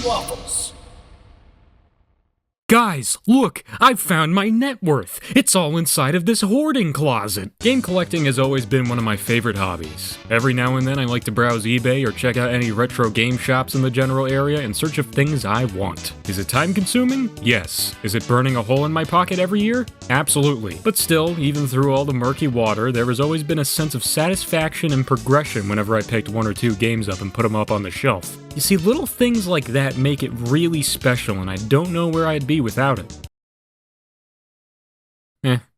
Waffles. Guys, look! I've found my net worth! It's all inside of this hoarding closet! Game collecting has always been one of my favorite hobbies. Every now and then I like to browse eBay or check out any retro game shops in the general area in search of things I want. Is it time consuming? Yes. Is it burning a hole in my pocket every year? Absolutely. But still, even through all the murky water, there has always been a sense of satisfaction and progression whenever I picked one or two games up and put them up on the shelf. You see, little things like that make it really special, and I don't know where I'd be without it.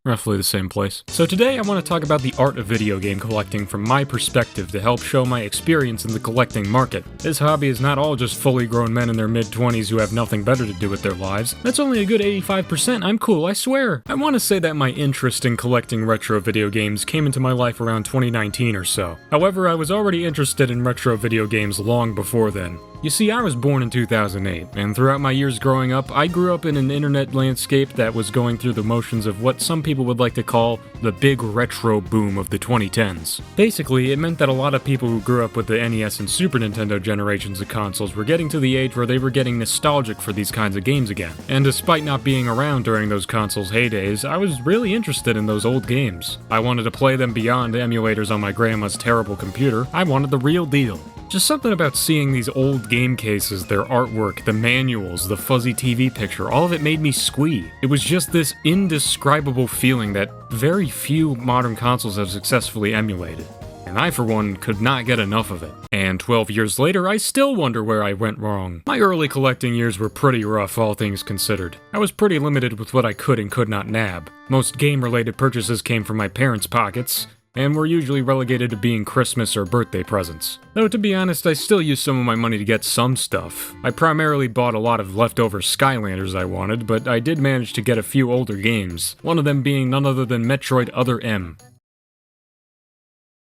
Roughly the same place. So today I want to talk about the art of video game collecting from my perspective to help show my experience in the collecting market. This hobby is not all just fully grown men in their mid-20s who have nothing better to do with their lives. That's only a good 85%, I'm cool, I swear. I want to say that my interest in collecting retro video games came into my life around 2019 or so. However, I was already interested in retro video games long before then. You see, I was born in 2008, and throughout my years growing up, I grew up in an internet landscape that was going through the motions of what some people would like to call the big retro boom of the 2010s. Basically, it meant that a lot of people who grew up with the NES and Super Nintendo generations of consoles were getting to the age where they were getting nostalgic for these kinds of games again. And despite not being around during those consoles' heydays, I was really interested in those old games. I wanted to play them beyond emulators on my grandma's terrible computer. I wanted the real deal. Just something about seeing these old game cases, their artwork, the manuals, the fuzzy TV picture, all of it made me squee. It was just this indescribable feeling that very few modern consoles have successfully emulated. And I, for one, could not get enough of it. And 12 years later, I still wonder where I went wrong. My early collecting years were pretty rough, all things considered. I was pretty limited with what I could and could not nab. Most game-related purchases came from my parents' pockets, and were usually relegated to being Christmas or birthday presents. Though to be honest, I still used some of my money to get some stuff. I primarily bought a lot of leftover Skylanders I wanted, but I did manage to get a few older games, one of them being none other than Metroid Other M.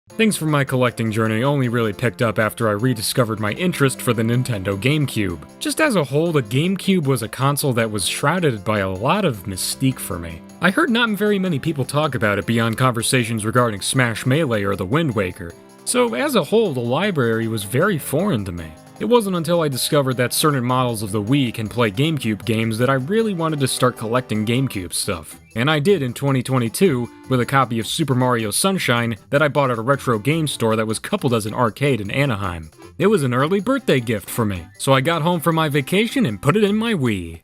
Things from my collecting journey only really picked up after I rediscovered my interest for the Nintendo GameCube. Just as a whole, the GameCube was a console that was shrouded by a lot of mystique for me. I heard not very many people talk about it beyond conversations regarding Smash Melee or The Wind Waker, so as a whole, the library was very foreign to me. It wasn't until I discovered that certain models of the Wii can play GameCube games that I really wanted to start collecting GameCube stuff. And I did in 2022 with a copy of Super Mario Sunshine that I bought at a retro game store that was coupled as an arcade in Anaheim. It was an early birthday gift for me, so I got home from my vacation and put it in my Wii.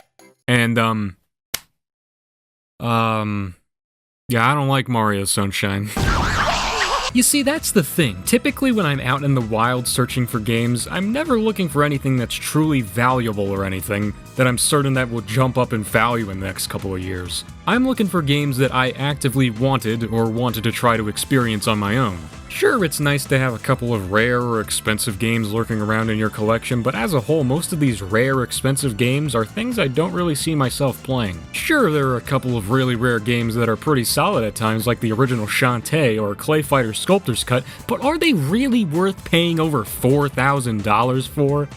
And, yeah, I don't like Mario Sunshine. You see, that's the thing. Typically when I'm out in the wild searching for games, I'm never looking for anything that's truly valuable or anything that I'm certain that will jump up in value in the next couple of years. I'm looking for games that I actively wanted or wanted to try to experience on my own. Sure, it's nice to have a couple of rare or expensive games lurking around in your collection, but as a whole, most of these rare, expensive games are things I don't really see myself playing. Sure, there are a couple of really rare games that are pretty solid at times, like the original Shantae or Clay Fighter Sculptor's Cut, but are they really worth paying over $4,000 for?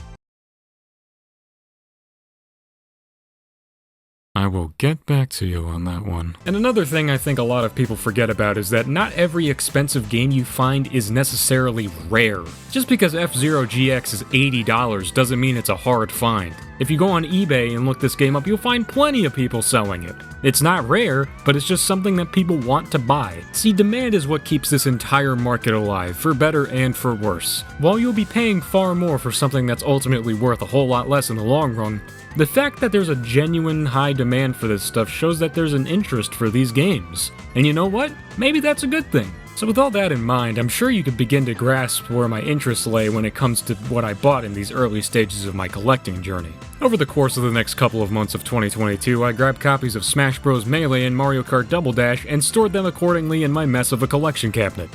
I will get back to you on that one. And another thing I think a lot of people forget about is that not every expensive game you find is necessarily rare. Just because F-Zero GX is $80 doesn't mean it's a hard find. If you go on eBay and look this game up, you'll find plenty of people selling it. It's not rare, but it's just something that people want to buy. See, demand is what keeps this entire market alive, for better and for worse. While you'll be paying far more for something that's ultimately worth a whole lot less in the long run, the fact that there's a genuine high demand for this stuff shows that there's an interest for these games. And you know what? Maybe that's a good thing. So with all that in mind, I'm sure you could begin to grasp where my interests lay when it comes to what I bought in these early stages of my collecting journey. Over the course of the next couple of months of 2022, I grabbed copies of Smash Bros. Melee and Mario Kart Double Dash and stored them accordingly in my mess of a collection cabinet.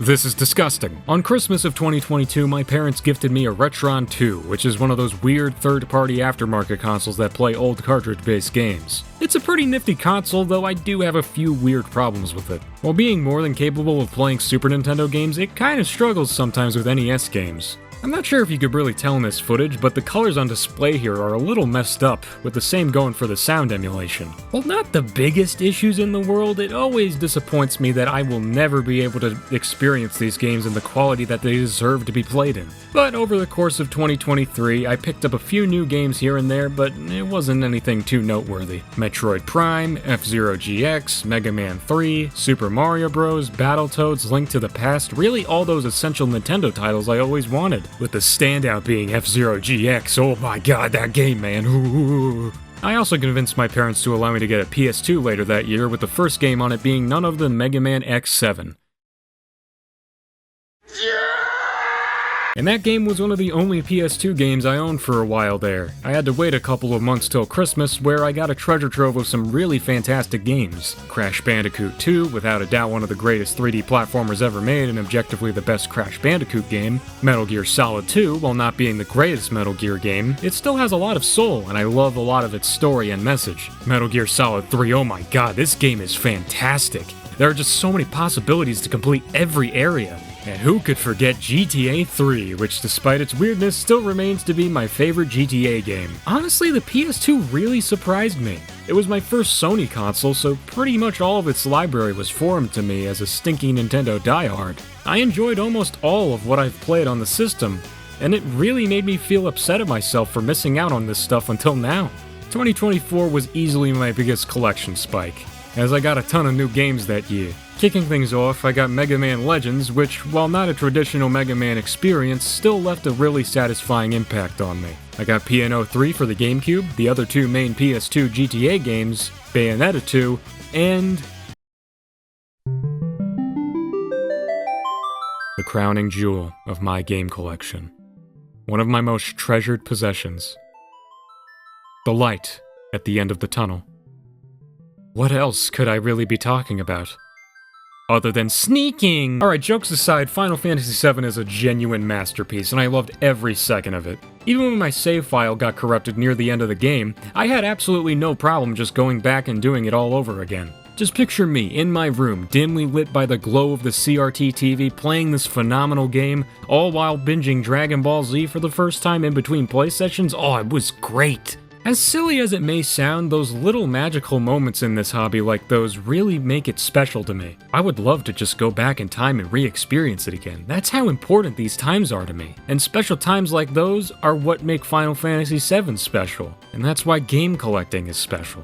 This is disgusting. On Christmas of 2022, my parents gifted me a Retron 2, which is one of those weird third-party aftermarket consoles that play old cartridge-based games. It's a pretty nifty console, though I do have a few weird problems with it. While being more than capable of playing Super Nintendo games, it kinda struggles sometimes with NES games. I'm not sure if you could really tell in this footage, but the colors on display here are a little messed up, with the same going for the sound emulation. While not the biggest issues in the world, it always disappoints me that I will never be able to experience these games in the quality that they deserve to be played in. But over the course of 2023, I picked up a few new games here and there, but it wasn't anything too noteworthy. Metroid Prime, F-Zero GX, Mega Man 3, Super Mario Bros., Battletoads, Link to the Past, really all those essential Nintendo titles I always wanted. With the standout being F-Zero GX, oh my god, that game, man. Ooh. I also convinced my parents to allow me to get a PS2 later that year, with the first game on it being none other than Mega Man X7. And that game was one of the only PS2 games I owned for a while there. I had to wait a couple of months till Christmas, where I got a treasure trove of some really fantastic games. Crash Bandicoot 2, without a doubt one of the greatest 3D platformers ever made and objectively the best Crash Bandicoot game. Metal Gear Solid 2, while not being the greatest Metal Gear game, it still has a lot of soul, and I love a lot of its story and message. Metal Gear Solid 3, oh my god, this game is fantastic. There are just so many possibilities to complete every area. And who could forget GTA 3, which despite its weirdness still remains to be my favorite GTA game. Honestly, the PS2 really surprised me. It was my first Sony console, so pretty much all of its library was foreign to me as a stinky Nintendo diehard. I enjoyed almost all of what I've played on the system, and it really made me feel upset at myself for missing out on this stuff until now. 2024 was easily my biggest collection spike, as I got a ton of new games that year. Kicking things off, I got Mega Man Legends, which, while not a traditional Mega Man experience, still left a really satisfying impact on me. I got PNO 3 for the GameCube, the other two main PS2 GTA games, Bayonetta 2, and the crowning jewel of my game collection. One of my most treasured possessions. The light at the end of the tunnel. What else could I really be talking about? Other than sneaking! Alright, jokes aside, Final Fantasy VII is a genuine masterpiece, and I loved every second of it. Even when my save file got corrupted near the end of the game, I had absolutely no problem just going back and doing it all over again. Just picture me, in my room, dimly lit by the glow of the CRT TV, playing this phenomenal game, all while binging Dragon Ball Z for the first time in between play sessions. Oh, it was great! As silly as it may sound, those little magical moments in this hobby like those really make it special to me. I would love to just go back in time and re-experience it again. That's how important these times are to me. And special times like those are what make Final Fantasy VII special. And that's why game collecting is special.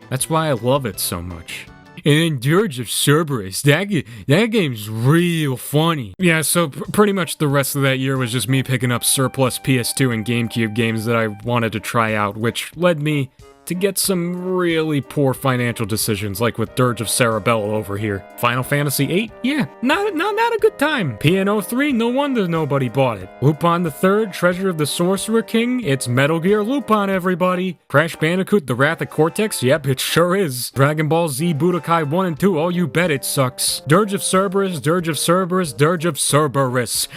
That's why I love it so much. And then Dirge of Cerberus, that game's real funny. Yeah, so pretty much the rest of that year was just me picking up surplus PS2 and GameCube games that I wanted to try out, which led me to get some really poor financial decisions, like with Dirge of Cerebello over here. Final Fantasy VIII? Yeah, not a good time. PNO 3? No wonder nobody bought it. Lupin III, Treasure of the Sorcerer King? It's Metal Gear Lupin, everybody. Crash Bandicoot, The Wrath of Cortex? Yep, it sure is. Dragon Ball Z Budokai 1 and 2? Oh, you bet it sucks. Dirge of Cerberus, Dirge of Cerberus, Dirge of Cerberus.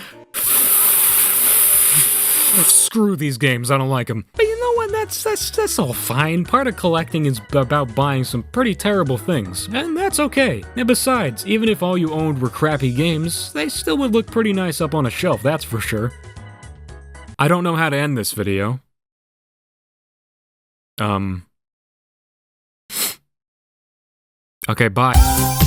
Screw these games, I don't like them. But you know what, that's all fine. Part of collecting is about buying some pretty terrible things, and that's okay. And besides, even if all you owned were crappy games, they still would look pretty nice up on a shelf, that's for sure. I don't know how to end this video. Okay, bye.